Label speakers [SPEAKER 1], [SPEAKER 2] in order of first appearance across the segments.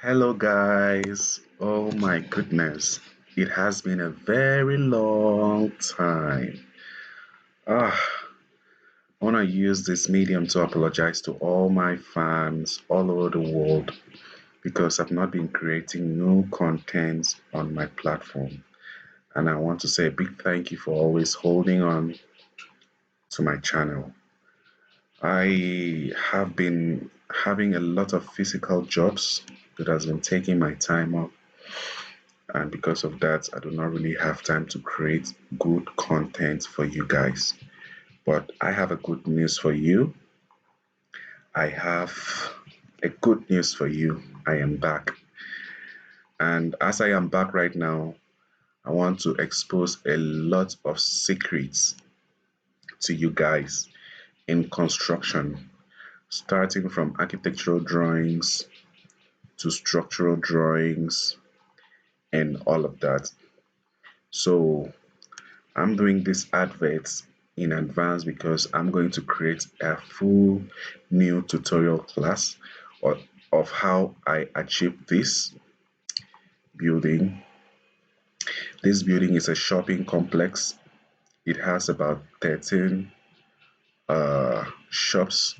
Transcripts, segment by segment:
[SPEAKER 1] Hello, guys. Oh my goodness. It has been a very long time. Ah, I want to use this medium to apologize to all my fans all over the world because I've not been creating new content on my platform. And I want to say a big thank you for always holding on to my channel. I have been having a lot of physical jobs that has been taking my time up, and because of that I do not really have time to create good content for you guys. But I have a good news for you. I have a good news for you. I am back, and as I am back right now, I want to expose a lot of secrets to you guys in construction, starting from architectural drawings to structural drawings and all of that. So I'm doing this advert in advance because I'm going to create a full new tutorial class of, of how I achieve this building. This building is a shopping complex. It has about 13 shops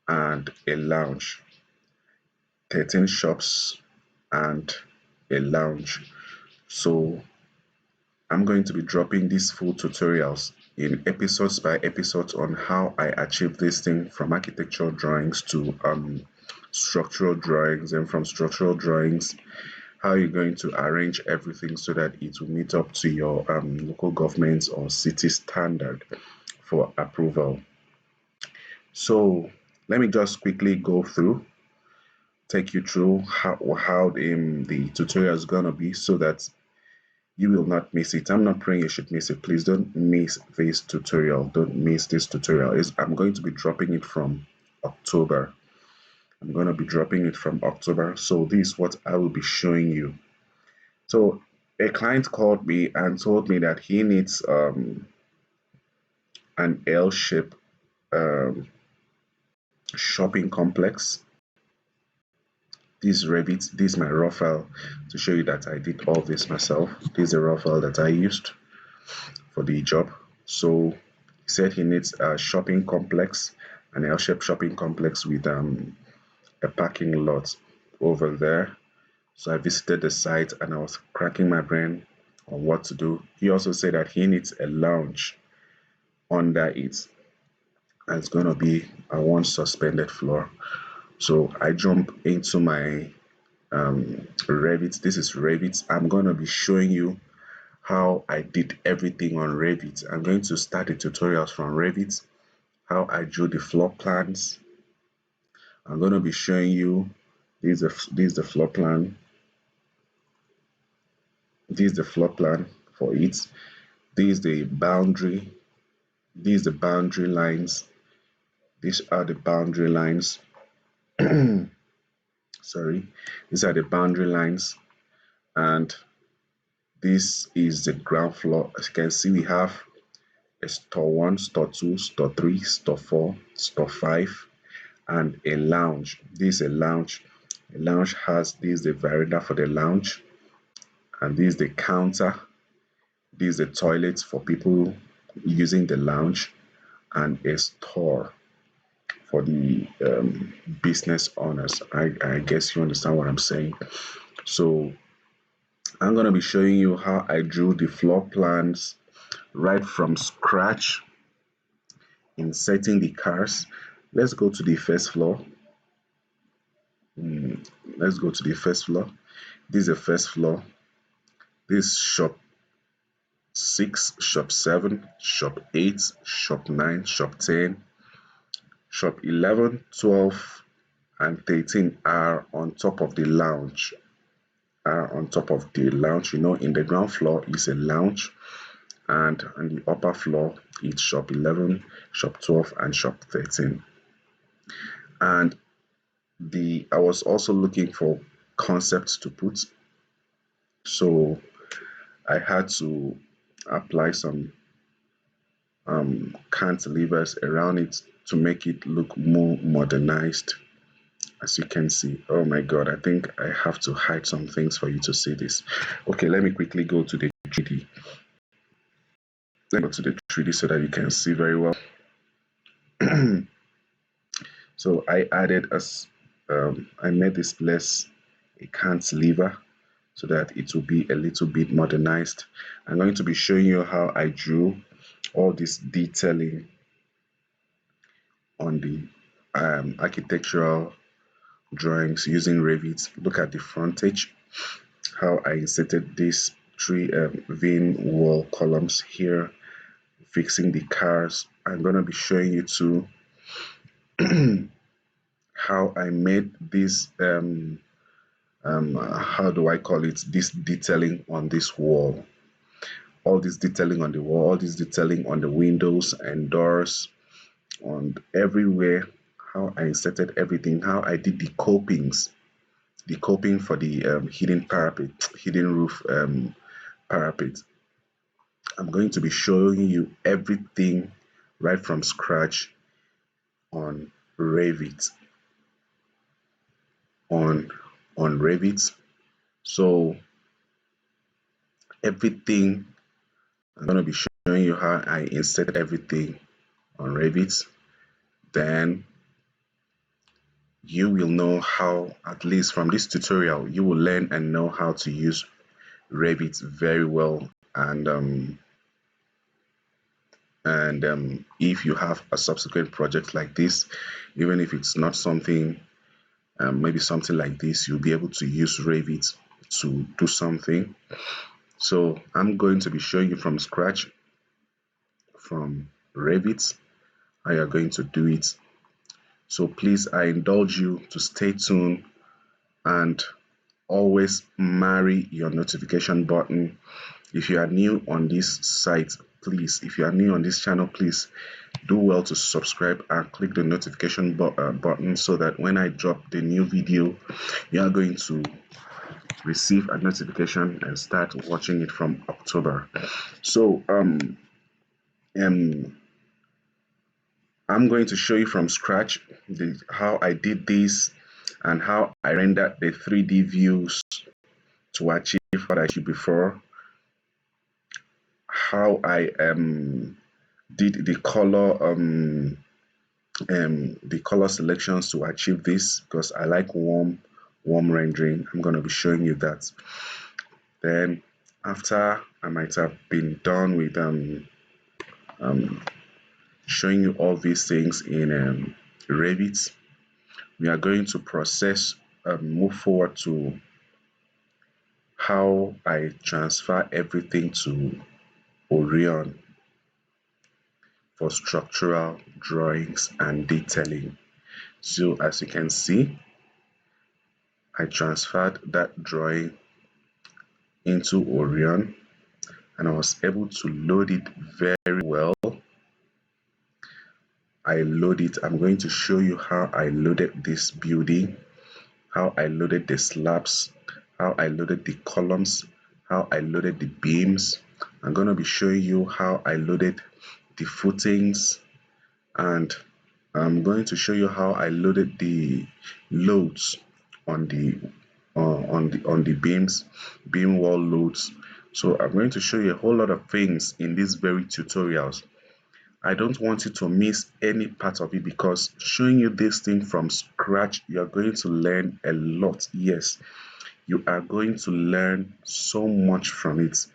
[SPEAKER 1] and a lounge. 13 shops and a lounge. So I'm going to be dropping these full tutorials in episodes by episodes on how I achieve this thing from architectural drawings to structural drawings, and from structural drawings how you're going to arrange everything so that it will meet up to your local government or city standard for approval. So let me just quickly go through, take you through how the tutorial is gonna be so that you will not miss it. I'm not praying you should miss it. Please don't miss this tutorial. Don't miss this tutorial. I'm going to be dropping it from October. I'm going to be dropping it from October. So this is what I will be showing you. So a client called me and told me that he needs an L-shaped shopping complex. This is Revit. This is my raw file to show you that I did all this myself. This is a raw file that I used for the job. So he said he needs a shopping complex, an L-shaped shopping complex with a parking lot over there. So I visited the site and I was cracking my brain on what to do. He also said that he needs a lounge under it, and it's going to be a one suspended floor. So I jump into my Revit. This is Revit. I'm going to be showing you how I did everything on Revit. I'm going to start the tutorials from Revit, how I drew the floor plans. I'm going to be showing you this is the floor plan. This is the floor plan for it. This is the boundary. These are the boundary lines. These are the boundary lines. Sorry, these are the boundary lines, and this is the ground floor. As you can see, we have a store 1, store 2, store 3, store 4, store 5, and a lounge. This is a lounge. A lounge has this the veranda for the lounge, and this is the counter. This is the toilet for people using the lounge, and a store for the business owners. I guess you understand what I'm saying. So I'm going to be showing you how I drew the floor plans right from scratch, inserting the cars. Let's go to the first floor. Let's go to the first floor. This is the first floor. This is shop 6, shop 7, shop 8, shop 9, shop 10, shop 11, 12, and 13 are on top of the lounge. On top of the lounge, in the ground floor is a lounge, and on the upper floor it's shop 11, shop 12, and shop 13. And I was also looking for concepts to put, so I had to apply some cantilevers around it to make it look more modernized as you can see. Oh my god, I think I have to hide some things for you to see this. Okay, let me quickly go to the 3D. Let me go to the 3D so that you can see very well. So I added I made this less a cantilever so that it will be a little bit modernized. I'm going to be showing you how I drew all this detailing on the architectural drawings using Revit. Look at the frontage, how I inserted these three vein wall columns here, fixing the cars. I'm going to be showing you too how I made this how do I call it, this detailing on this wall, all this detailing on the wall, all this detailing on the windows and doors, on everywhere, how I inserted everything, how I did the copings, the coping for the hidden parapet, hidden roof parapet. I'm going to be showing you everything right from scratch on Revit, on Revit. So everything, I'm going to be showing you how I inserted everything on Revit. Then you will know how, at least from this tutorial, you will learn and know how to use Revit very well. And if you have a subsequent project like this, even if it's not something, maybe something like this, you'll be able to use Revit to do something. So I'm going to be showing you from scratch, from Revit, how you're going to do it. So please, I indulge you to stay tuned and always marry your notification button. If you are new on this site, please, if you are new on this channel, please do well to subscribe and click the notification button so that when I drop the new video, you are going to receive a notification and start watching it from October. So I'm going to show you from scratch how I did this and how I rendered the 3D views to achieve what I achieved before, how I did the color selections to achieve this, because I like warm rendering. I'm going to be showing you that. Then after I might have been done with showing you all these things in Revit, we are going to move forward to how I transfer everything to Orion for structural drawings and detailing. So as you can see, I transferred that drawing into Orion and I was able to load it very well. I load it. I'm going to show you how I loaded this building, how I loaded the slabs, how I loaded the columns, how I loaded the beams. I'm going to be showing you how I loaded the footings, and I'm going to show you how I loaded the loads on the beams, beam wall loads. So I'm going to show you a whole lot of things in these very tutorials. I don't want you to miss any part of it, because showing you this thing from scratch, you are going to learn a lot. Yes, you are going to learn so much from it,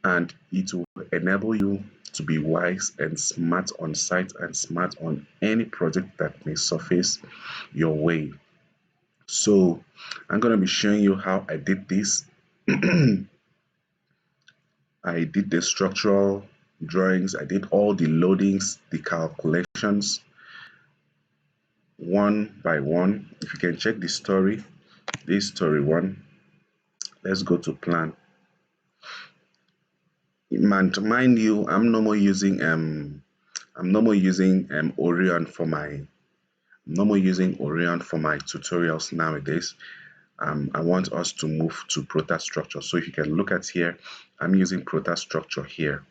[SPEAKER 1] and it will enable you to be wise and smart on site and smart on any project that may surface your way. So I'm going to be showing you how I did this. I did the structural drawings, I did all the loadings, the calculations, one by one. If you can check the story, this story one, let's go to plan. Mind you, I'm no more using Orion for my tutorials nowadays. I want us to move to ProtaStructure. So if you can look at here, I'm using ProtaStructure here.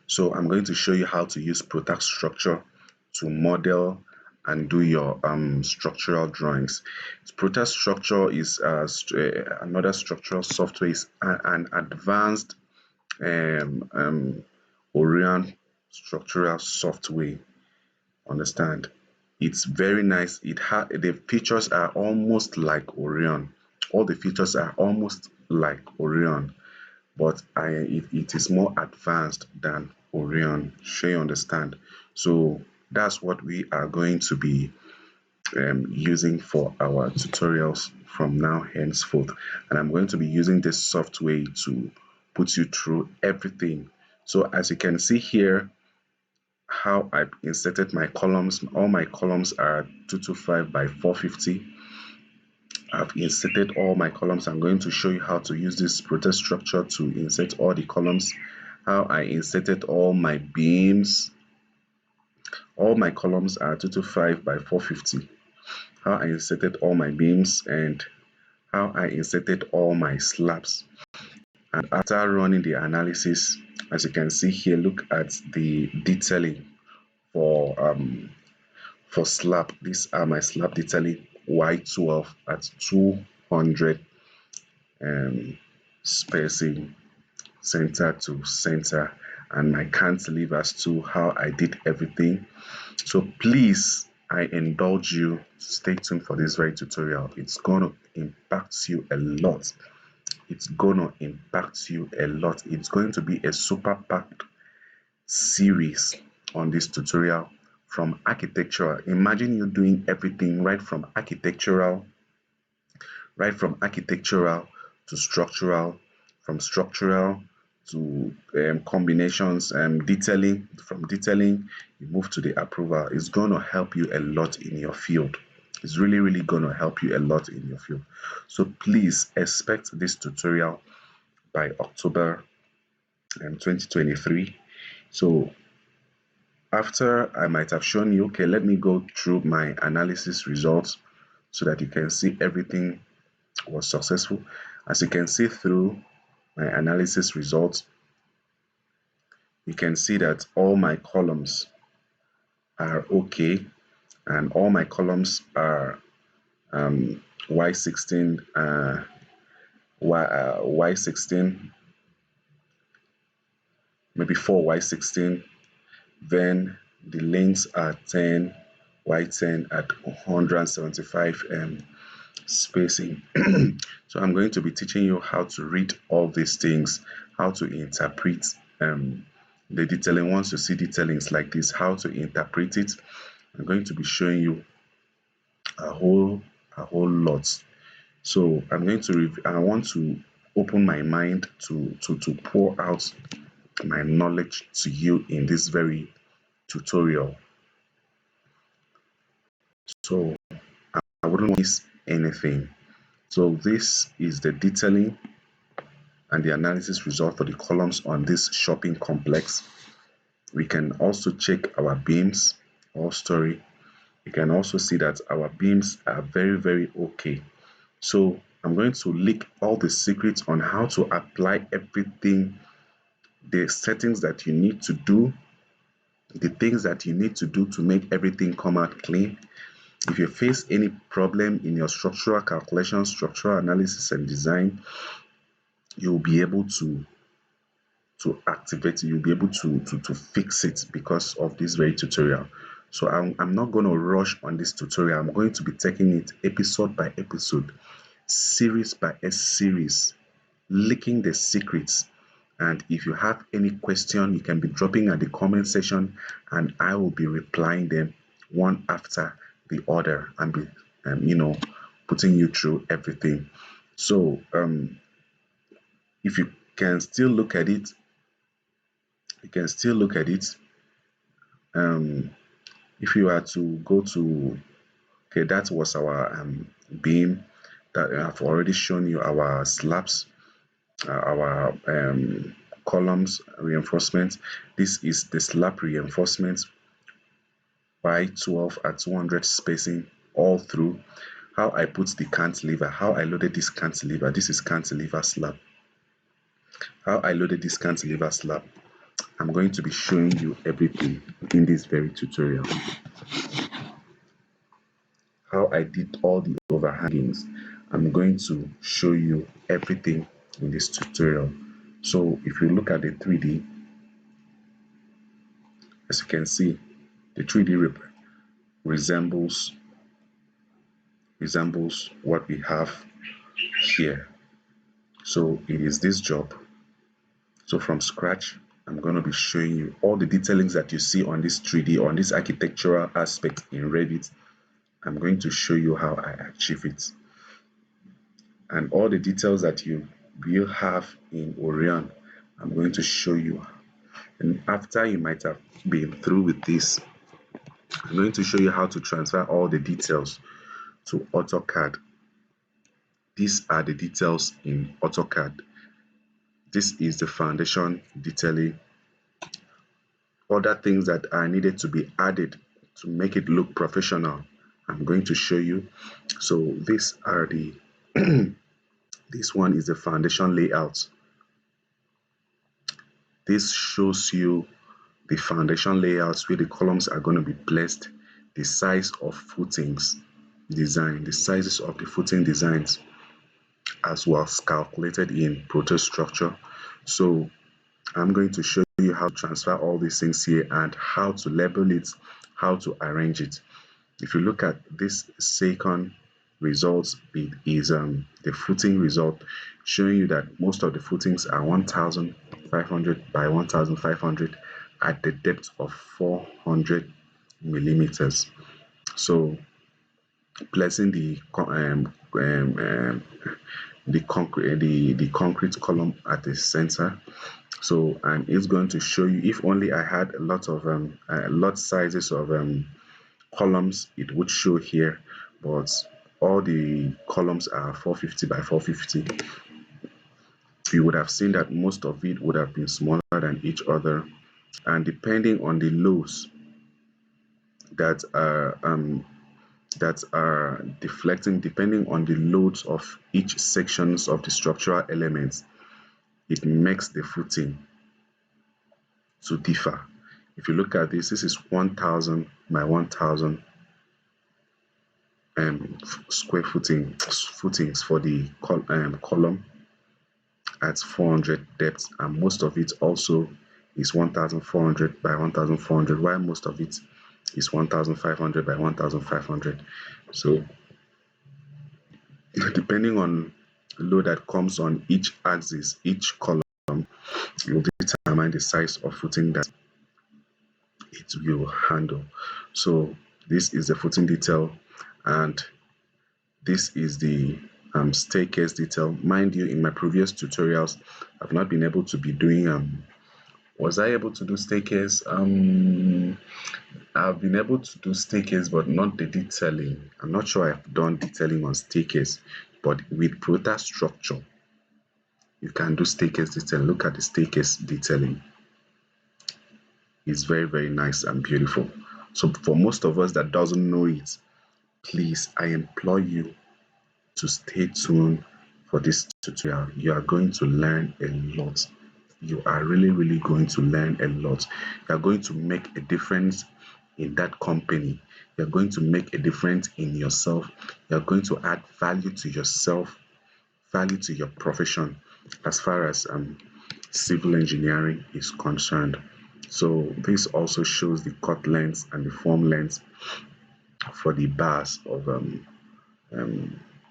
[SPEAKER 1] So I'm going to show you how to use ProtaStructure to model and do your structural drawings. Prota Structure is another structural software, is an advanced Orion structural software. Understand? It's very nice. The features are almost like Orion. All the features are almost like Orion, but it is more advanced than Orion. Sure you understand? So that's what we are going to be using for our tutorials from now henceforth. And I'm going to be using this software to put you through everything. So as you can see here, how I inserted my columns. All my columns are 225 by 450. I've inserted all my columns. I'm going to show you how to use this Prota Structure to insert all the columns, how I inserted all my beams. All my columns are 225 by 450. How I inserted all my beams and how I inserted all my slabs. And after running the analysis, as you can see here, look at the detailing for slab. These are my slab detailing Y12 at 200 spacing center to center, and my cantilevers too, how I did everything. So please, I indulge you to stay tuned for this very tutorial. It's gonna impact you a lot. It's gonna impact you a lot. It's going to be a super packed series on this tutorial from architectural. Imagine you doing everything right from architectural to structural, from structural to combinations, detailing. From detailing, you move to the approval. It's going to help you a lot in your field. It's really going to help you a lot in your field. So please expect this tutorial by October 2023. So after I might have shown you, okay, let me go through my analysis results so that you can see everything was successful. As you can see through my analysis results, you can see that all my columns are okay, and all my columns are Y16, Y16, maybe 4Y16. Then the lengths are 10, Y10 at 175 spacing. So I'm going to be teaching you how to read all these things, how to interpret the detailing. Once you see detailings like this, how to interpret it. I'm going to be showing you a whole lot. So I'm going to I want to open my mind to pour out my knowledge to you in this very tutorial. So I wouldn't miss anything. So this is the detailing and the analysis result for the columns on this shopping complex. We can also check our beams or story. You can also see that our beams are very okay. So I'm going to leak all the secrets on how to apply everything, the settings that you need to do, the things that you need to do to make everything come out clean. If you face any problem in your structural calculations, structural analysis and design, you'll be able to activate it. You'll be able to fix it because of this very tutorial. So I'm not going to rush on this tutorial. I'm going to be taking it episode by episode, series by series, leaking the secrets. And if you have any question, you can be dropping at the comment section and I will be replying them one after the other and be putting you through everything. So if you can still look at it, if you are to go to, okay, that was our beam that I've already shown you, our slabs, our columns reinforcement. This is the slab reinforcement by 12 at 200 spacing all through. How I put the cantilever, how I loaded this cantilever. This is cantilever slab. How I loaded this cantilever slab. I'm going to be showing you everything in this very tutorial. how I did all the overhangings. I'm going to show you everything in this tutorial. So if you look at the 3D, as you can see, the 3D resembles what we have here. So it is this job. So from scratch, I'm going to be showing you all the detailings that you see on this 3D, on this architectural aspect in Revit. I'm going to show you how I achieve it. And all the details that you will have in Orion, I'm going to show you. And after you might have been through with this, I'm going to show you how to transfer all the details to AutoCAD. These are the details in AutoCAD. This is the foundation detailing. Other things that are needed to be added to make it look professional, I'm going to show you. So these are the this one is the foundation layout. This shows you the foundation layouts where the columns are going to be placed, the size of footings design, the sizes of the footing designs as was calculated in ProtaStructure. So I'm going to show you how to transfer all these things here and how to label it, how to arrange it. If you look at this second results, it is the footing result showing you that most of the footings are 1500 by 1500 at the depth of 400 millimeters. So placing the concrete column at the center. So and it's going to show you, if only I had a lot of lot sizes of columns, it would show here, but all the columns are 450 by 450. You would have seen that most of it would have been smaller than each other, and depending on the loads that are deflecting, depending on the loads of each sections of the structural elements, it makes the footing to differ. If you look at this, this is 1000 by 1000 square footings for the column at 400 depth, and most of it also is 1400 by 1400, while most of it is 1500 by 1500. So depending on the load that comes on each axis, each column, will determine the size of footing that it will handle. So this is the footing detail, and this is the staircase detail. Mind you, in my previous tutorials, I've not been able to be doing was I able to do staircase? I've been able to do staircase, but not the detailing. I'm not sure I've done detailing on staircase, but with Prota Structure, you can do staircase detail. Look at the staircase detailing. It's very, very nice and beautiful. So for most of us that doesn't know it, please, I implore you to stay tuned for this tutorial. You are going to learn a lot. You are really, really going to learn a lot. You are going to make a difference in that company. You are going to make a difference in yourself. You are going to add value to yourself, value to your profession as far as civil engineering is concerned. So this also shows the cut lengths and the form lengths for the bars of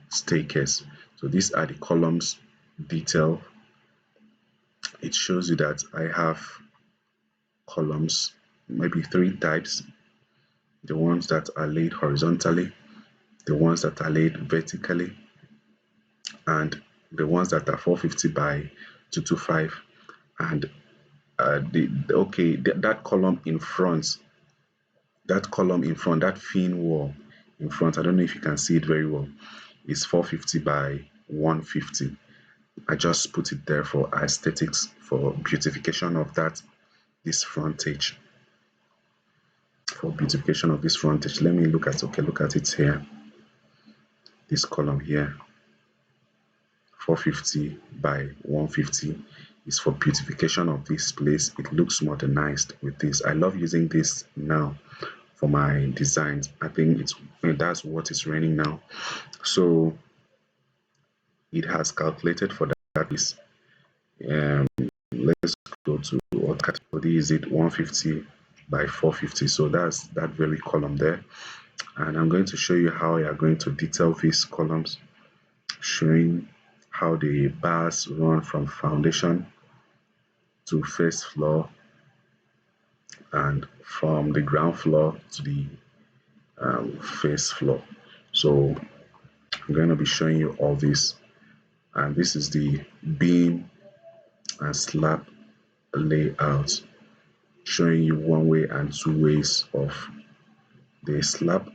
[SPEAKER 1] staircase. So these are the columns detail. It shows you that I have columns, maybe three types: the ones that are laid horizontally, the ones that are laid vertically, and the ones that are 450 by 225. And that column in front, that fin wall in front, I don't know if you can see it very well, is 450 by 150. I just put it there for aesthetics, for beautification of this frontage. For beautification of this frontage, let me look at it here. This column here, 450 by 150, is for beautification of this place. It looks modernized with this. I love using this now for my designs. I think that's what is raining now. So it has calculated for that piece. Let's go to what category is it? 150 by 450. So that's that very column there. And I'm going to show you how you are going to detail these columns, showing how the bars run from foundation to first floor and from the ground floor to the first floor. So I'm going to be showing you all this, and this is the beam and slab layout, showing you one way and two ways of the slab,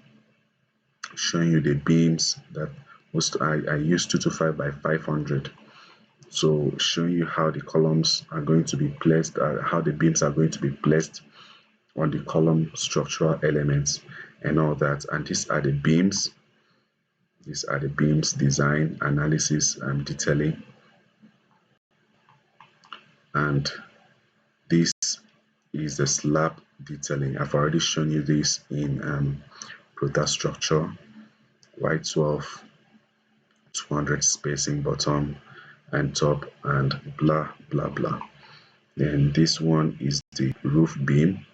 [SPEAKER 1] showing you the beams that I used 225 by 500. So showing you how the columns are going to be placed, how the beams are going to be placed on the column structural elements and all that. And these are the beams. These are the beams design, analysis, and detailing. And this is the slab detailing. I've already shown you this in ProtaStructure, Y12, 200 spacing bottom and top, and blah blah blah. Then this one is the roof beam.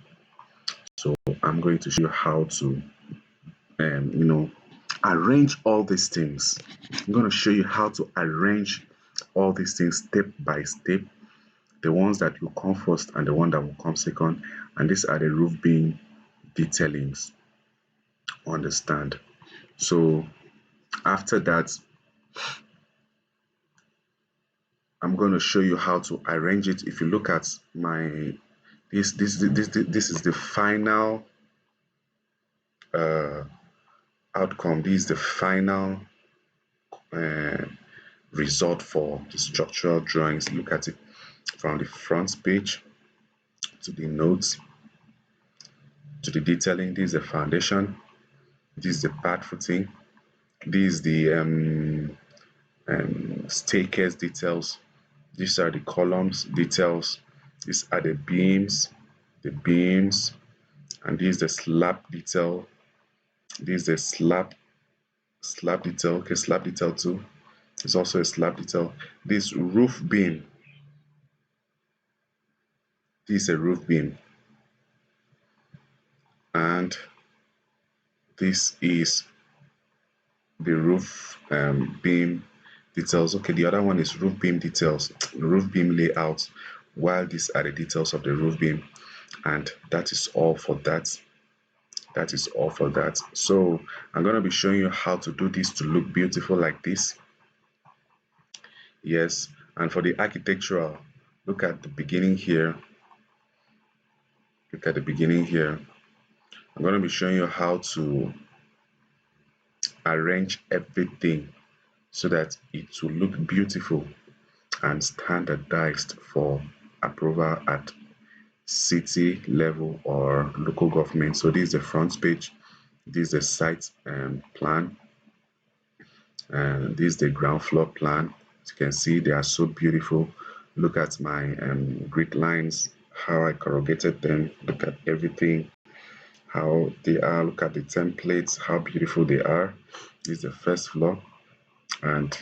[SPEAKER 1] So I'm going to show you how to arrange all these things. I'm going to show you how to arrange all these things step by step, the ones that will come first and the one that will come second. And these are the roof beam detailings. Understand? So after that, I'm going to show you how to arrange it. If you look at my this is the final outcome. This is the final result for the structural drawings. Look at it from the front page to the notes to the detailing. This is the foundation. This is the pad footing. This is the staircase details. These are the columns details. These are the beams, and this is the slab detail. This is the slab detail. Okay, slab detail too. It's also a slab detail. This roof beam. This is a roof beam. And this is the roof beam details. Okay, the other one is roof beam details, roof beam layout, while these are the details of the roof beam. And that is all for that. That is all for that. So I'm going to be showing you how to do this to look beautiful like this. Yes, and for the architectural, look at the beginning here. Look at the beginning here. I'm going to be showing you how to arrange everything so that it will look beautiful and standardized for approval at city level or local government. So this is the front page. This is the site plan, and this is the ground floor plan. As you can see, they are so beautiful. Look at my grid lines, how I corrugated them. Look at everything, how they are. Look at the templates, how beautiful they are. This is the first floor, and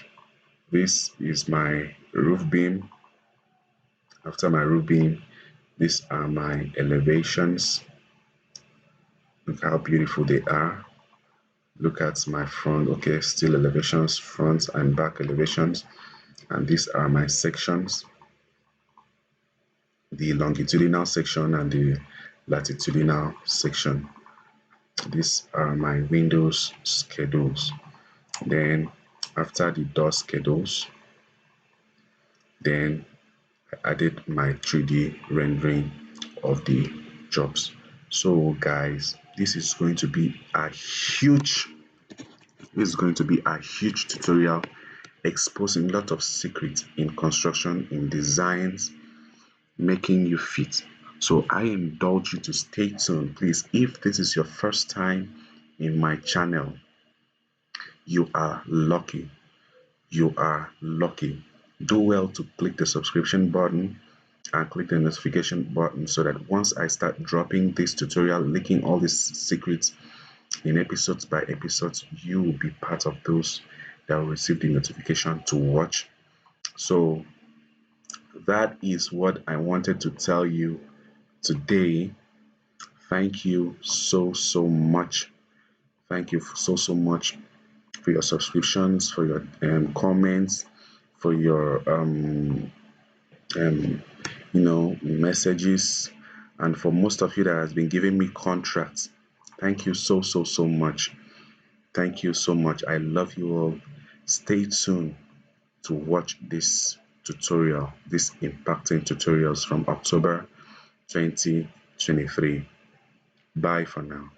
[SPEAKER 1] this is my roof beam. After my roof beam, these are my elevations. Look how beautiful they are. Look at my front. Okay, still elevations, front and back elevations. And these are my sections, the longitudinal section and the latitudinal section. These are my windows schedules. Then after the door schedules, then I added my 3D rendering of the jobs. So guys, this is going to be a huge tutorial exposing a lot of secrets in construction, in designs, making you fit. So I indulge you to stay tuned, please. If this is your first time in my channel, you are lucky. You are lucky. Do well to click the subscription button and click the notification button so that once I start dropping this tutorial, leaking all these secrets in episodes by episodes, you will be part of those that will receive the notification to watch. So that is what I wanted to tell you today. Thank you so much. Thank you so much for your subscriptions, for your comments, for your um, messages, and for most of you that has been giving me contracts. Thank you so much. Thank you so much. I love you all. Stay tuned to watch this tutorial, this impacting tutorials from October 2023. Bye for now.